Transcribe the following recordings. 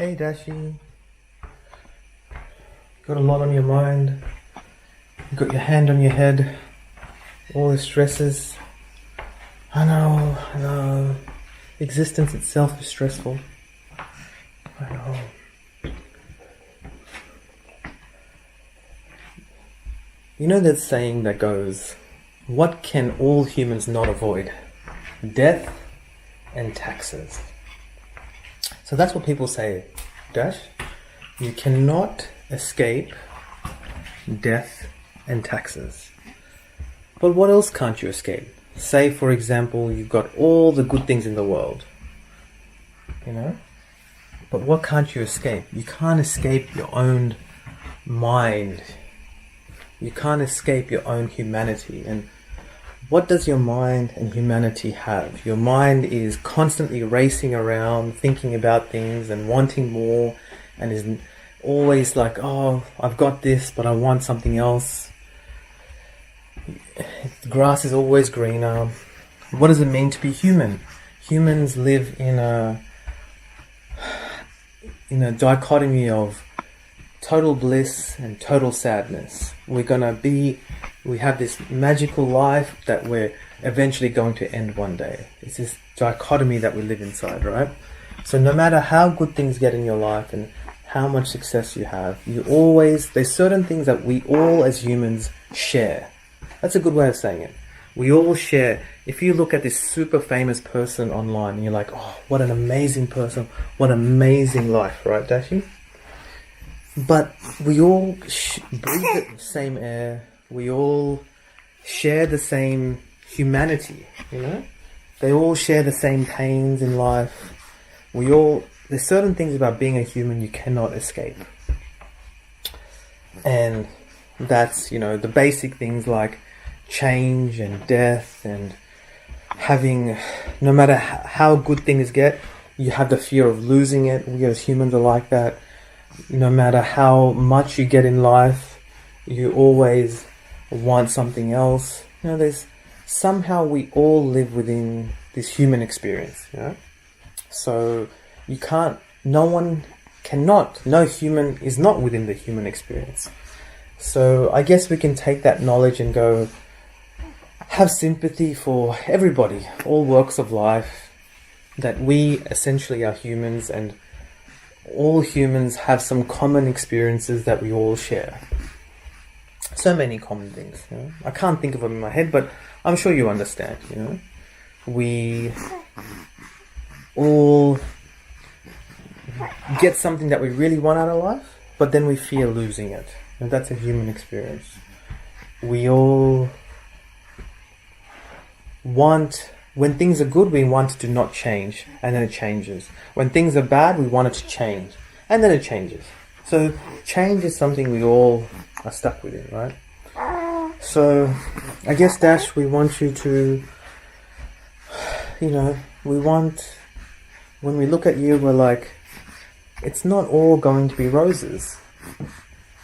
Hey Dashi, got a lot on your mind. You got your hand on your head. All the stresses. I know. Existence itself is stressful. I know. You know that saying that goes, what can all humans not avoid? Death and taxes. So that's what people say, Dash. You cannot escape death and taxes. But what else can't you escape? Say, for example, you've got all the good things in the world. But what can't you escape? You can't escape your own mind. You can't escape your own humanity. And what does your mind and humanity have? Your mind is constantly racing around, thinking about things and wanting more, and is always like, oh, I've got this, but I want something else. The grass is always greener. What does it mean to be human? Humans live in a dichotomy of total bliss and total sadness. We have this magical life that we're eventually going to end one day. It's this dichotomy that we live inside, right? So no matter how good things get in your life and how much success you have, there's certain things that we all as humans share. That's a good way of saying it. We all share. If you look at this super famous person online and you're like, oh, what an amazing person, what an amazing life, right, Dashi? But we all breathe the same air. We all share the same humanity, They all share the same pains in life. There's certain things about being a human you cannot escape. And that's, the basic things like change and death and having, no matter how good things get, you have the fear of losing it. We as humans are like that. No matter how much you get in life, you always want something else. Somehow we all live within this human experience, So no human is not within the human experience. So I guess we can take that knowledge and go have sympathy for everybody, all walks of life, that we essentially are humans and all humans have some common experiences that we all share. So many common things. I can't think of them in my head, but I'm sure you understand. We all get something that we really want out of life, but then we fear losing it. And that's a human experience. We all when things are good, we want it to not change, and then it changes. When things are bad, we want it to change, and then it changes. So change is something we all are stuck within, right? So I guess, Dash, we want you to, when we look at you, we're like, it's not all going to be roses.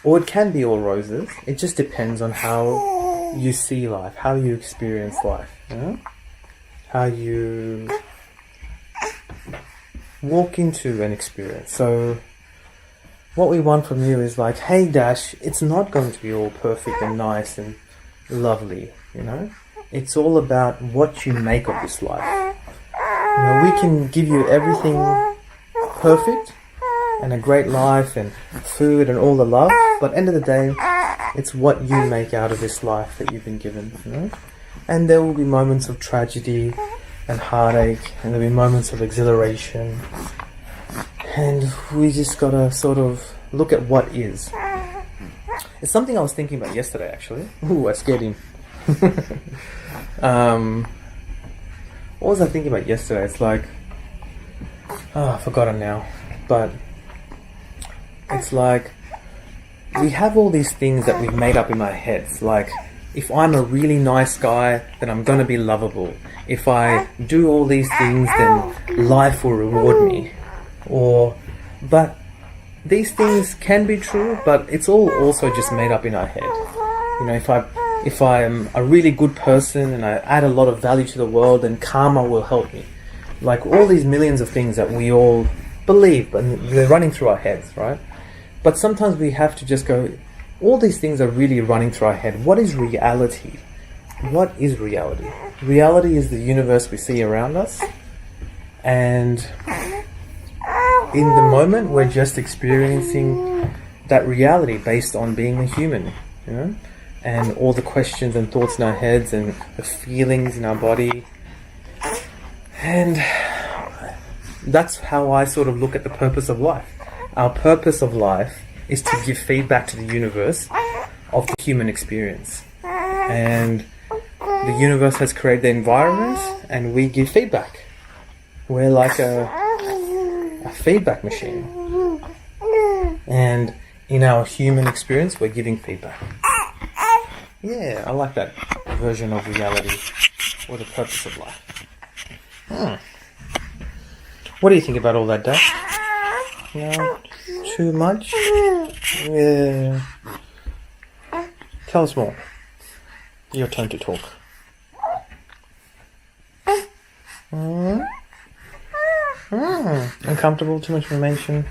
Or it can be all roses. It just depends on how you see life, how you experience life, how you walk into an experience. So what we want from you is like, hey Dash, it's not going to be all perfect and nice and lovely, It's all about what you make of this life. We can give you everything perfect and a great life and food and all the love, but end of the day, it's what you make out of this life that you've been given, And there will be moments of tragedy and heartache, and there'll be moments of exhilaration, and we just gotta sort of look at what is. It's something I was thinking about yesterday, actually. Ooh, I scared him. What was I thinking about yesterday? It's like, I've forgotten now, but it's like we have all these things that we've made up in our heads. Like, if I'm a really nice guy, then I'm gonna be lovable. If I do all these things, then life will reward me. But these things can be true, but it's all also just made up in our head. If I'm a really good person and I add a lot of value to the world, then karma will help me. Like all these millions of things that we all believe, but they're running through our heads, right? But sometimes we have to just go, all these things are really running through our head. What is reality? What is reality? Reality is the universe we see around us, and in the moment we're just experiencing that reality based on being a human, you know, and all the questions and thoughts in our heads and the feelings in our body. And that's how I sort of look at the purpose of life. Our purpose of life is to give feedback to the universe of the human experience. And the universe has created the environment, and we give feedback. We're like a feedback machine. And in our human experience, we're giving feedback. Yeah, I like that version of reality, or the purpose of life. What do you think about all that, Dad? No? Too much? Yeah. Tell us more. Your turn to talk. Uncomfortable? Too much information?